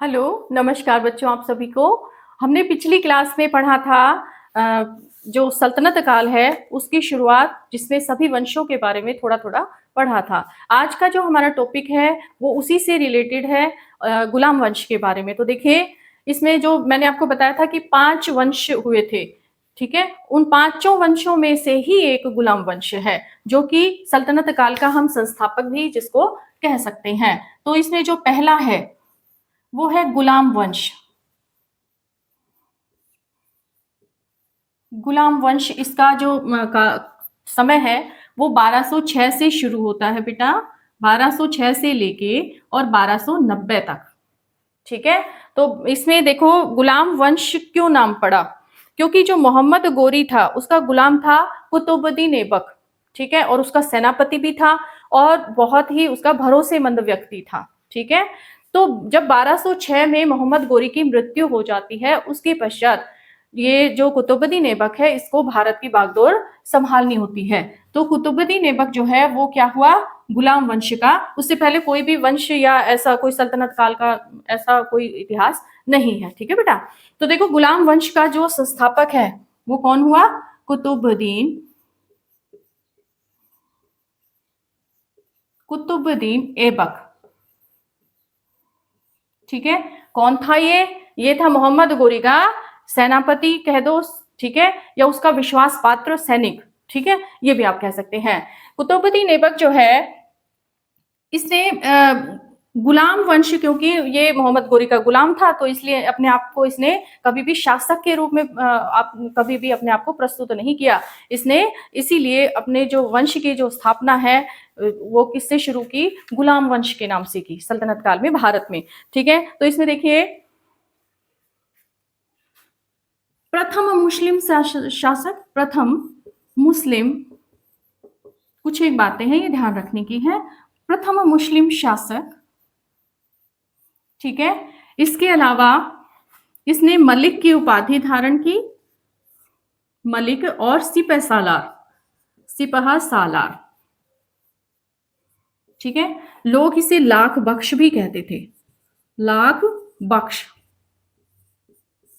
Hello, नमस्कार बच्चों आप सभी को। हमने पिछली क्लास में पढ़ा था जो सल्तनत काल है उसकी शुरुआत, जिसमें सभी वंशों के बारे में थोड़ा-थोड़ा पढ़ा था। आज का जो हमारा टॉपिक है वो उसी से रिलेटेड है, गुलाम वंश के बारे में। तो देखिए, इसमें जो मैंने आपको बताया था कि 5 वंश हुए थे, ठीक है? उन पाँचों वंशों में से ही एक गुलाम वंश है, जो कि सल्तनत काल का हम संस्थापक भी जिसको कह सकते हैं। तो इसमें जो पहला है वो है गुलाम वंश। गुलाम वंश इसका जो समय है वो 1206 से शुरू होता है बेटा, 1206 से लेके और 1290 तक। ठीक है, तो इसमें देखो गुलाम वंश क्यों नाम पड़ा, क्योंकि जो मोहम्मद गोरी था उसका गुलाम था कुतुबुद्दीन ऐबक, ठीक है, और उसका सेनापति भी था और बहुत ही उसका भरोसेमंद व्यक्ति था। ठीक है, तो जब 1206 में मोहम्मद गोरी की मृत्यु हो जाती है, उसके पश्चात ये जो कुतुबुद्दीन ऐबक है इसको भारत की बागडोर संभालनी होती है। तो कुतुबुद्दीन ऐबक जो है वो क्या हुआ, गुलाम वंश का, उससे पहले कोई भी वंश या ऐसा कोई सल्तनत काल का ऐसा कोई इतिहास नहीं है। ठीक है बेटा, तो देखो गुलाम वंश का जो संस्थापक है वो कौन हुआ, कुतुबुद्दीन ऐबक। ठीक है, कौन था ये था मोहम्मद गोरी का सेनापति कह दो, ठीक है, या उसका विश्वास पात्र सैनिक। ठीक है, ये भी आप कह सकते हैं। कुतुबुद्दीन ऐबक जो है इसने गुलाम वंश, क्योंकि ये मोहम्मद गोरी का गुलाम था तो इसलिए अपने आप को इसने कभी भी शासक के रूप में आप कभी भी अपने आप को प्रस्तुत नहीं किया। इसने इसीलिए अपने जो वंश की जो स्थापना है वो किससे शुरू की, गुलाम वंश के नाम से की, सल्तनत काल में भारत में। ठीक है, तो इसमें देखिए प्रथम मुस्लिम शासक, प्रथम मुस्लिम, कुछ एक बातें हैं ये ध्यान रखने की है, प्रथम मुस्लिम शासक। ठीक है, इसके अलावा इसने मलिक की उपाधि धारण की, मलिक, और सिपह सालार, सिपह सालार। ठीक है, लोग इसे लाख बख्श भी कहते थे, लाख बख्श।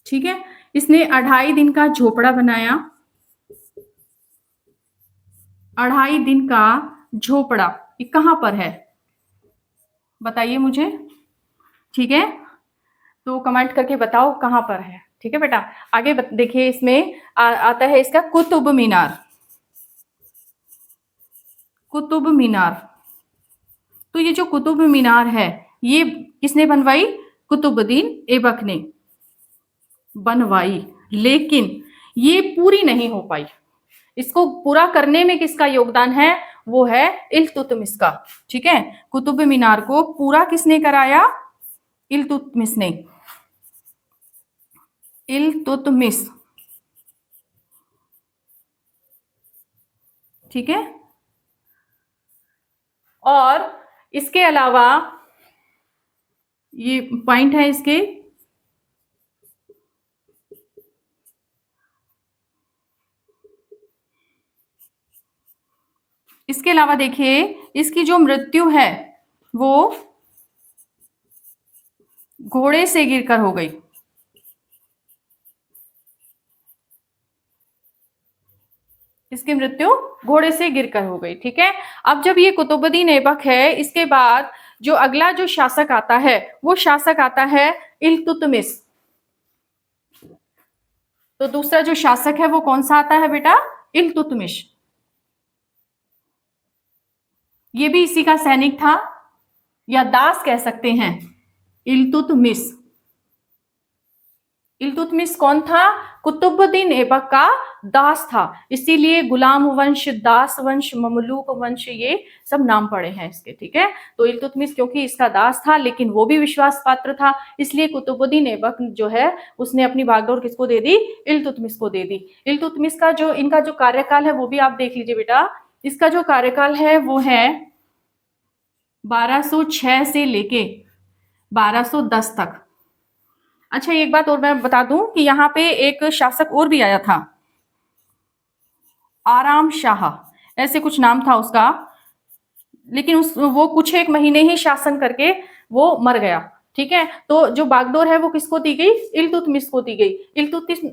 ठीक है, इसने 2.5 दिन का झोपड़ा बनाया, 2.5 दिन का झोपड़ा, ये कहां पर है बताइए मुझे। ठीक है, तो कमेंट करके बताओ कहां पर है। ठीक है बेटा, आगे देखिए इसमें आता है इसका कुतुब मीनार, कुतुब मीनार। तो ये जो कुतुब मीनार है ये किसने बनवाई, कुतुबुद्दीन ऐबक ने बनवाई, लेकिन ये पूरी नहीं हो पाई। इसको पूरा करने में किसका योगदान है, वो है इल्तुतमिश का। ठीक है, कुतुब मीनार को पूरा किसने कराया, इल्तुतमिश ने, इल्तुतमिश। ठीक है, और इसके अलावा ये पॉइंट है इसके, इसके अलावा देखिए इसकी जो मृत्यु है वो घोड़े से गिरकर हो गई। इसकी मृत्यु घोड़े से गिरकर हो गई। ठीक है, अब जब ये कुतुबुद्दीन ऐबक है, इसके बाद जो अगला जो शासक आता है वो शासक आता है इल्तुतमिश। तो दूसरा जो शासक है वो कौन सा आता है बेटा, इल्तुतमिश। ये भी इसी का सैनिक था या दास कह सकते हैं, इल्तुतमिश। इल्तुतमिश कौन था, कुतुबुद्दीन ऐबक का दास था, इसीलिए गुलाम वंश, दास वंश, ममलूक वंश, ये सब नाम पड़े हैं इसके। ठीक है, तो इल्तुतमिश क्योंकि इसका दास था लेकिन वो भी विश्वास पात्र था, इसलिए कुतुबुद्दीन ऐबक जो है उसने अपनी बागडोर किसको दे दी, इल्तुतमिश को दे दी। इल्तुतमिश का जो इनका जो कार्यकाल है वो भी आप देख लीजिए बेटा, इसका जो कार्यकाल है वो है 1206 से लेके 1210 तक। अच्छा, एक बात और मैं बता दूं कि यहाँ पे एक शासक और भी आया था, आराम शाह, ऐसे कुछ नाम था उसका, लेकिन वो कुछ एक महीने ही शासन करके वो मर गया। ठीक है। तो जो बागडोर है वो किसको दी गई? इल्तुतमिश को दी गई।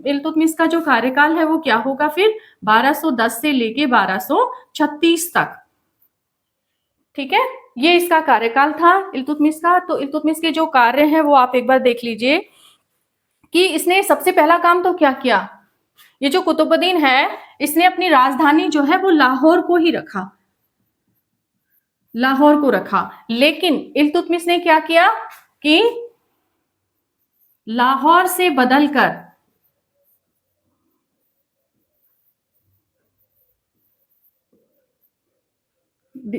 इल्तुतमिश का जो कार्यकाल है वो क्या होगा फिर? 1210 से लेके 1236 तक। ठीक है, ये इसका कार्यकाल था इल्तुतमिश का। तो इल्तुतमिश के जो कार्य हैं वो आप एक बार देख लीजिए कि इसने सबसे पहला काम तो क्या किया? ये जो कुतुबुद्दीन है इसने अपनी राजधानी जो है वो लाहौर को ही रखा, लाहौर को रखा। लेकिन इल्तुतमिश ने क्या किया कि लाहौर से बदलकर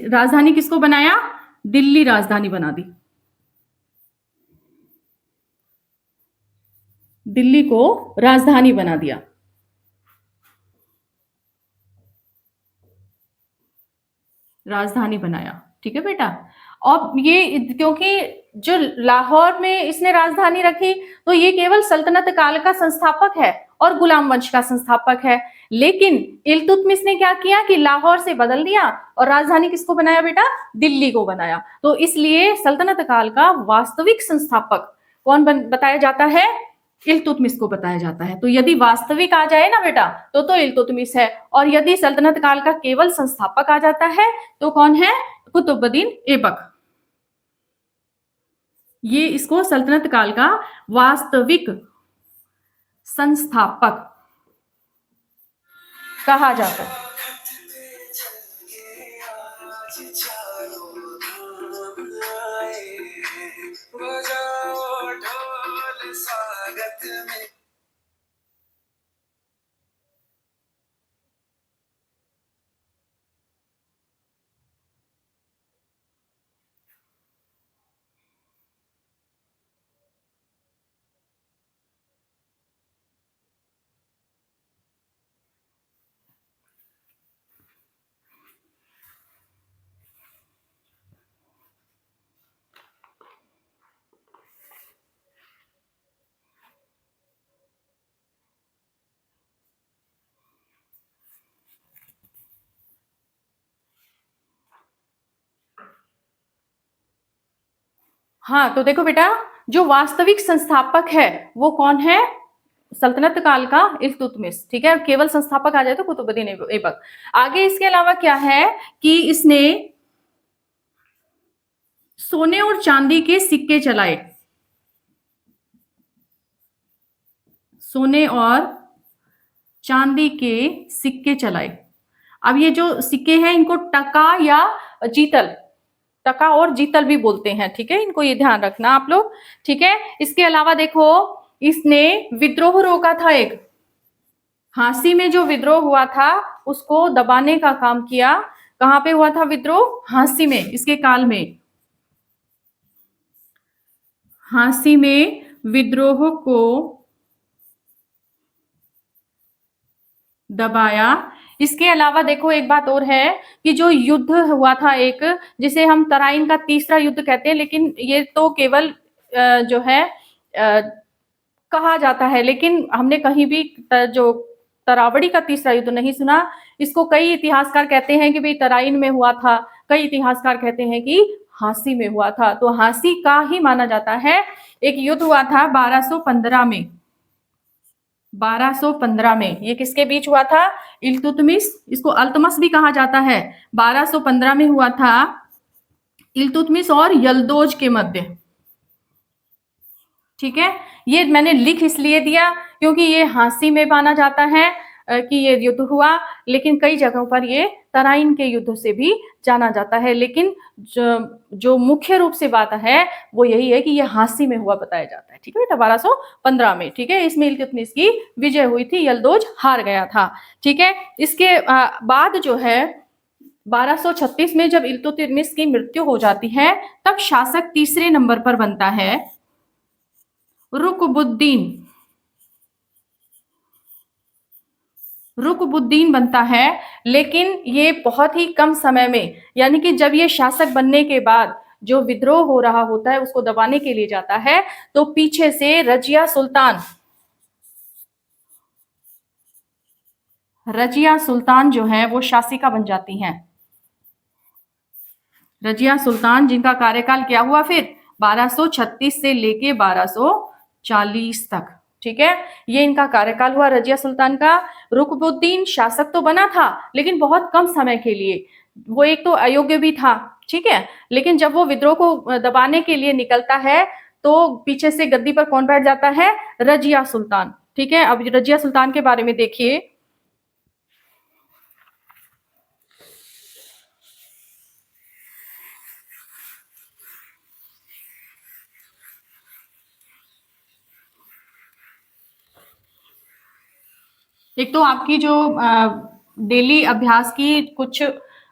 राजधानी किसको बनाया? दिल्ली राजधानी बना दी। दिल्ली को राजधानी बना दिया। राजधानी बनाया। ठीक है बेटा। और ये क्योंकि जो लाहौर में इसने राजधानी रखी तो ये केवल सल्तनत काल का संस्थापक है और गुलाम वंश का संस्थापक है। लेकिन इल्तुतमिश ने क्या किया कि लाहौर से बदल दिया और राजधानी किसको बनाया बेटा? दिल्ली को बनाया। तो इसलिए सल्तनत काल का वास्तविक संस्थापक कौन बताया जाता है? इल्तुतमिश को बताया जाता है। तो यदि वास्तविक आ जाए ना बेटा तो इल्तुतमिश है, और यदि सल्तनत काल का केवल संस्थापक आ जाता है तो कौन है? कुतुबुद्दीन ऐबक। ये इसको सल्तनत काल का वास्तविक संस्थापक कहा जाता है। हाँ, तो देखो बेटा, जो वास्तविक संस्थापक है वो कौन है? सल्तनत काल का इल्तुतमिश। ठीक है, केवल संस्थापक आ जाए तो कुतुबुद्दीन ऐबक। आगे इसके अलावा क्या है कि इसने सोने और चांदी के सिक्के चलाए। सोने और चांदी के सिक्के चलाए। अब ये जो सिक्के हैं इनको टका या जीतल, टका और जीतल भी बोलते हैं। ठीक है, इनको ये ध्यान रखना आप लोग। ठीक है, इसके अलावा देखो इसने विद्रोह रोका था। एक झांसी में जो विद्रोह हुआ था उसको दबाने का काम किया। कहां पे हुआ था विद्रोह? झांसी में। इसके काल में झांसी में विद्रोह को दबाया। इसके अलावा देखो एक बात और है कि जो युद्ध हुआ था एक, जिसे हम तराइन का तीसरा युद्ध कहते हैं, लेकिन ये तो केवल जो है कहा जाता है, लेकिन हमने कहीं भी जो तरावड़ी का तीसरा युद्ध नहीं सुना। इसको कई इतिहासकार कहते हैं कि भाई तराइन में हुआ था, कई इतिहासकार कहते हैं कि झांसी में हुआ था। तो झांसी का ही माना जाता है। एक युद्ध हुआ था 1215 में। 1215 में ये किसके बीच हुआ था? इल्तुतमिश, इसको अल्तमश भी कहा जाता है। 1215 में हुआ था इल्तुतमिश और यल्दोज के मध्य। ठीक है, ये मैंने लिख इसलिए दिया क्योंकि ये झांसी में माना जाता है कि ये युद्ध हुआ, लेकिन कई जगहों पर ये तराइन के युद्ध से भी जाना जाता है। लेकिन जो मुख्य रूप से बात है वो यही है कि ये झांसी में हुआ बताया जाता है। ठीक है बेटा, 1215 में। ठीक है, इसमें इल्तुतमिश की विजय हुई थी, यल्दोज हार गया था। ठीक है, इसके बाद जो है 1236 में जब इल्तुतमिश की मृत्यु हो जाती है तब शासक तीसरे नंबर पर बनता है रुकबुद्दीन। रुकबुद्दीन बनता है, लेकिन ये बहुत ही कम समय में, यानी कि जब ये शासक बनने के बाद जो विद्रोह हो रहा होता है उसको दबाने के लिए जाता है तो पीछे से रजिया सुल्तान जो है वो शासिका बन जाती हैं। रजिया सुल्तान, जिनका कार्यकाल क्या हुआ फिर? 1236 से लेके 1240 तक। ठीक है, ये इनका कार्यकाल हुआ रजिया सुल्तान का। रुकनुद्दीन शासक तो बना था लेकिन बहुत कम समय के लिए, वो एक तो अयोग्य भी था। ठीक है, लेकिन जब वो विद्रोह को दबाने के लिए निकलता है तो पीछे से गद्दी पर कौन बैठ जाता है? रजिया सुल्तान। ठीक है, अब रजिया सुल्तान के बारे में देखिए। एक तो आपकी जो डेली अभ्यास की कुछ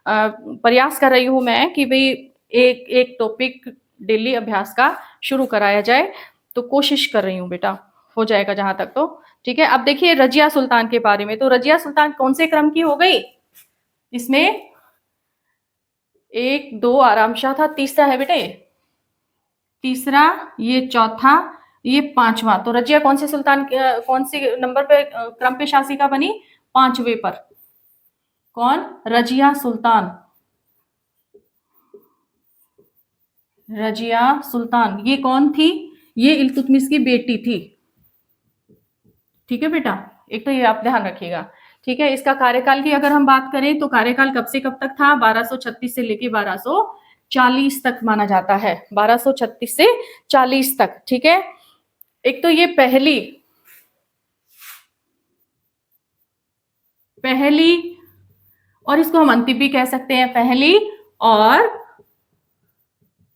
प्रयास कर रही हूं मैं कि भाई एक एक टॉपिक डेली अभ्यास का शुरू कराया जाए, तो कोशिश कर रही हूँ बेटा, हो जाएगा जहां तक तो। ठीक है, अब देखिए रजिया सुल्तान के बारे में। तो रजिया सुल्तान कौन से क्रम की हो गई? इसमें 1 2 आरामशाह था, तीसरा है बेटे, तीसरा, ये चौथा, ये पांचवा। तो रजिया कौन से सुल्तान कौन से नंबर पे क्रम पे शासिका बनी? 5वें पर। कौन? रजिया सुल्तान। रजिया सुल्तान ये कौन थी? ये इल्तुतमिश की बेटी थी। ठीक है बेटा, एक तो ये आप ध्यान रखिएगा। ठीक है, इसका कार्यकाल की अगर हम बात करें तो कार्यकाल कब से कब तक था? 1236 से लेके 1240 तक माना जाता है, 1236 से 40 तक। ठीक है, एक तो ये पहली और इसको हम अंतिम भी कह सकते हैं, पहली और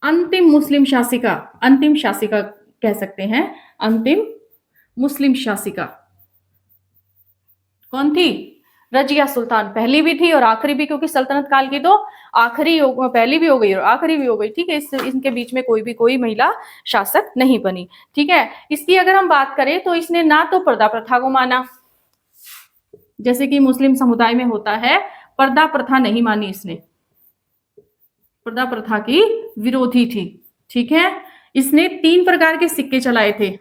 अंतिम मुस्लिम शासिका, अंतिम शासिका कह सकते हैं, अंतिम मुस्लिम शासिका कौन थी? रजिया सुल्तान। पहली भी थी और आखिरी भी, क्योंकि सल्तनत काल की तो आखिरी पहली भी हो गई और आखिरी भी हो गई। ठीक है, इनके बीच में कोई महिला शासक नहीं बनी। ठीक है, इसकी अगर हम बात करें तो इसने ना तो पर्दा प्रथा को माना, जैसे कि मुस्लिम समुदाय में होता है, पर्दा प्रथा नहीं मानी इसने, पर्दा प्रथा की विरोधी थी। ठीक है, इसने 3 प्रकार के सिक्के चलाए थे।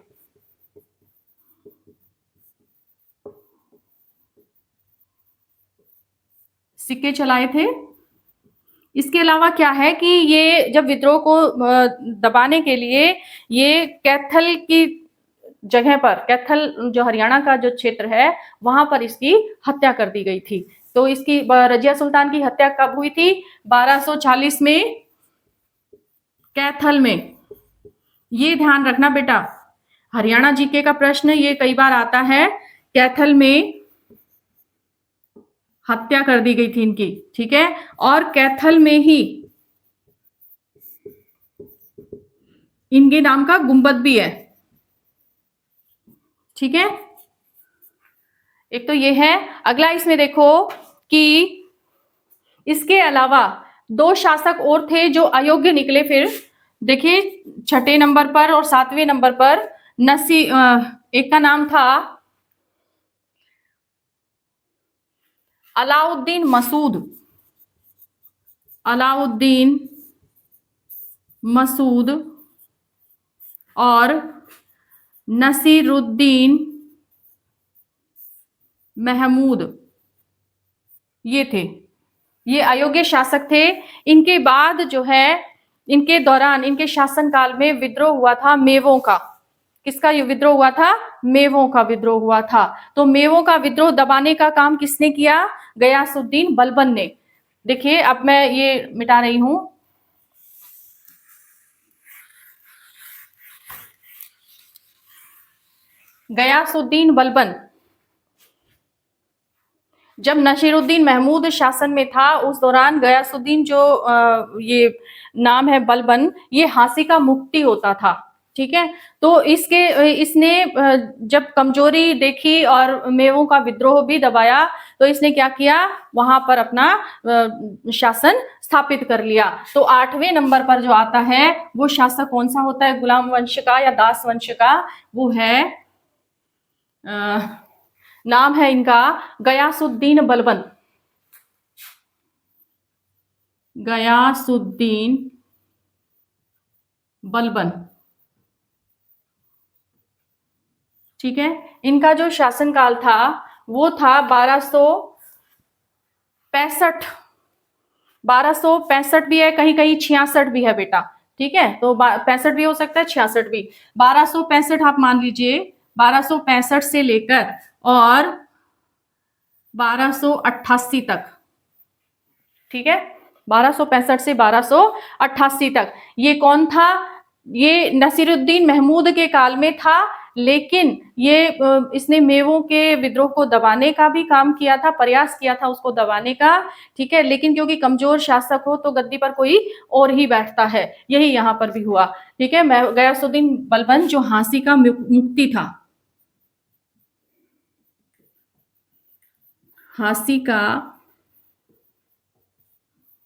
सिक्के चलाए थे। इसके अलावा क्या है कि ये जब विद्रोह को दबाने के लिए ये कैथल की जगह पर, कैथल जो हरियाणा का जो क्षेत्र है, वहां पर इसकी हत्या कर दी गई थी। तो इसकी रजिया सुल्तान की हत्या कब हुई थी? 1240 में, कैथल में। ये ध्यान रखना बेटा, हरियाणा जीके का प्रश्न ये कई बार आता है। कैथल में हत्या कर दी गई थी इनकी। ठीक है, और कैथल में ही इनके नाम का गुंबद भी है। ठीक है, एक तो ये है। अगला इसमें देखो कि इसके अलावा 2 शासक और थे जो अयोग्य निकले। फिर देखिए 6ठे नंबर पर और 7वें नंबर पर एक का नाम था अलाउद्दीन मसूद। अलाउद्दीन मसूद और नसीरुद्दीन महमूद, ये थे, ये अयोग्य शासक थे। इनके बाद जो है, इनके दौरान, इनके शासनकाल में विद्रोह हुआ था मेवों का। किसका ये विद्रोह हुआ था? मेवों का विद्रोह हुआ था। तो मेवों का विद्रोह दबाने का काम किसने किया? गयासुद्दीन बलबन ने। देखिए अब मैं ये मिटा रही हूं। गयासुद्दीन बलबन जब नसीरुद्दीन महमूद शासन में था, उस दौरान गयासुद्दीन जो ये नाम है बलबन, ये हांसी का मुक्ति होता था। ठीक है, तो इसने जब कमजोरी देखी और मेवों का विद्रोह भी दबाया, तो इसने क्या किया? वहां पर अपना शासन स्थापित कर लिया। तो 8वें नंबर पर जो आता है वो शासक कौन सा होता है गुलाम वंश का या दास वंश का? वो है नाम है इनका गयासुद्दीन बलबन। गयासुद्दीन बलबन। ठीक है, इनका जो शासनकाल था वो था 1265 भी है, कहीं कहीं 66 भी है बेटा। ठीक है, तो 65 भी हो सकता है, 66 भी। 1265 आप मान लीजिए, 1265 से लेकर और 1288 तक, ठीक है, 1265 से 1288 तक। ये कौन था? ये नसीरुद्दीन महमूद के काल में था, लेकिन ये इसने मेवों के विद्रोह को दबाने का भी काम किया था, प्रयास किया था उसको दबाने का, ठीक है, लेकिन क्योंकि कमजोर शासक हो तो गद्दी पर कोई और ही बैठता है, यही यहाँ पर भी हुआ, ठीक है। गयासुद्दीन बलबन जो झांसी का मुक्ति था, झांसी का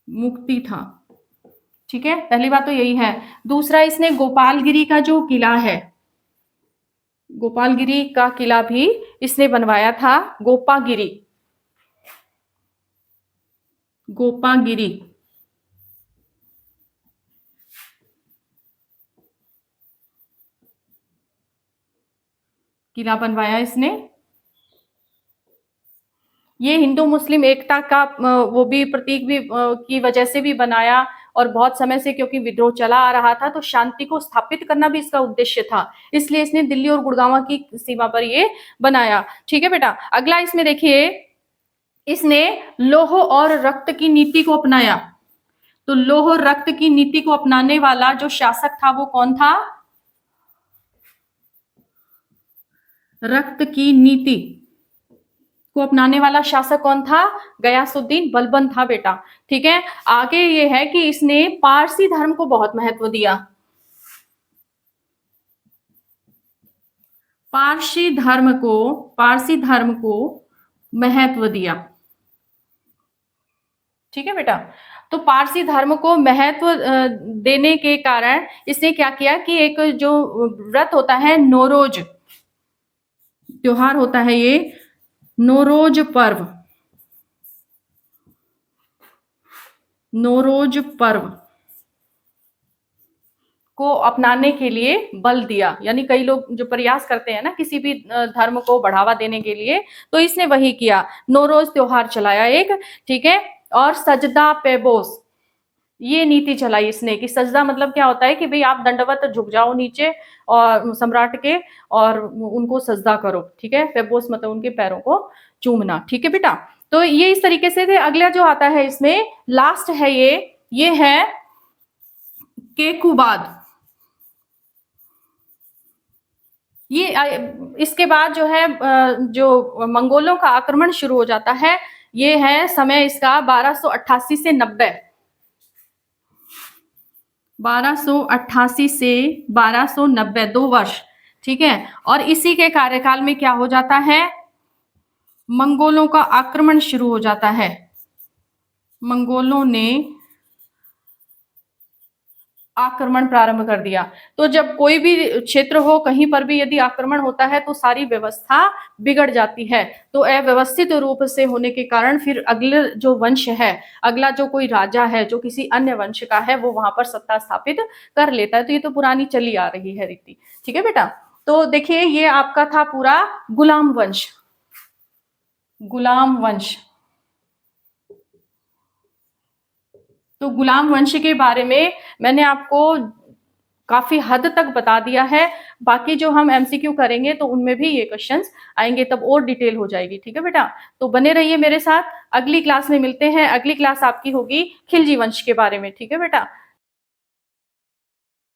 मुक्ति था, ठीक है, पहली बात तो यही है। दूसरा, इसने गोपालगिरी का जो किला है, गोपालगिरी का किला भी इसने बनवाया था, गोपागिरी, गोपागिरी किला बनवाया इसने। ये हिंदू मुस्लिम एकता का वो भी प्रतीक भी की वजह से भी बनाया, और बहुत समय से क्योंकि विद्रोह चला आ रहा था तो शांति को स्थापित करना भी इसका उद्देश्य था, इसलिए इसने दिल्ली और गुड़गांव की सीमा पर ये बनाया, ठीक है बेटा। अगला इसमें देखिए, इसने लौह और रक्त की नीति को अपनाया। तो लौह रक्त की नीति को अपनाने वाला जो शासक था वो कौन था? रक्त की नीति को अपनाने वाला शासक कौन था? गयासुद्दीन बलबन था बेटा, ठीक है। आगे ये है कि इसने पारसी धर्म को बहुत महत्व दिया, पारसी धर्म को महत्व दिया, ठीक है बेटा। तो पारसी धर्म को महत्व देने के कारण इसने क्या किया कि एक जो व्रत होता है, नौरोज त्योहार होता है, ये नौरोज पर्व, नौरोज पर्व को अपनाने के लिए बल दिया। यानी कई लोग जो प्रयास करते हैं ना किसी भी धर्म को बढ़ावा देने के लिए, तो इसने वही किया, नौरोज त्योहार चलाया एक, ठीक है। और सजदा पेबोस, ये नीति चलाई इसने कि सजदा मतलब क्या होता है कि भाई आप दंडवत झुक जाओ नीचे और सम्राट के, और उनको सजदा करो, ठीक है। पेबोस मतलब उनके पैरों को चूमना, ठीक है बेटा। तो ये इस तरीके से थे। अगला जो आता है इसमें लास्ट है, ये है केकुबाद। ये इसके बाद जो है जो मंगोलों का आक्रमण शुरू हो जाता है, ये है समय इसका 1288 से 90, 1288 से 1290, 2 वर्ष, ठीक है। और इसी के कार्यकाल में क्या हो जाता है? मंगोलों का आक्रमण शुरू हो जाता है। मंगोलों ने आक्रमण प्रारंभ कर दिया। तो जब कोई भी क्षेत्र हो, कहीं पर भी यदि आक्रमण होता है तो सारी व्यवस्था बिगड़ जाती है। तो अव्यवस्थित रूप से होने के कारण फिर अगले जो वंश है, अगला जो कोई राजा है जो किसी अन्य वंश का है, वो वहां पर सत्ता स्थापित कर लेता है। तो ये तो पुरानी चली आ रही है रीति, ठीक है बेटा। तो देखिए, ये आपका था पूरा गुलाम वंश, गुलाम वंश। तो गुलाम वंश के बारे में मैंने आपको काफी हद तक बता दिया है। बाकी जो हम एमसीक्यू करेंगे तो उनमें भी ये क्वेश्चंस आएंगे, तब और डिटेल हो जाएगी, ठीक है बेटा। तो बने रहिए मेरे साथ, अगली क्लास में मिलते हैं। अगली क्लास आपकी होगी खिलजी वंश के बारे में, ठीक है बेटा।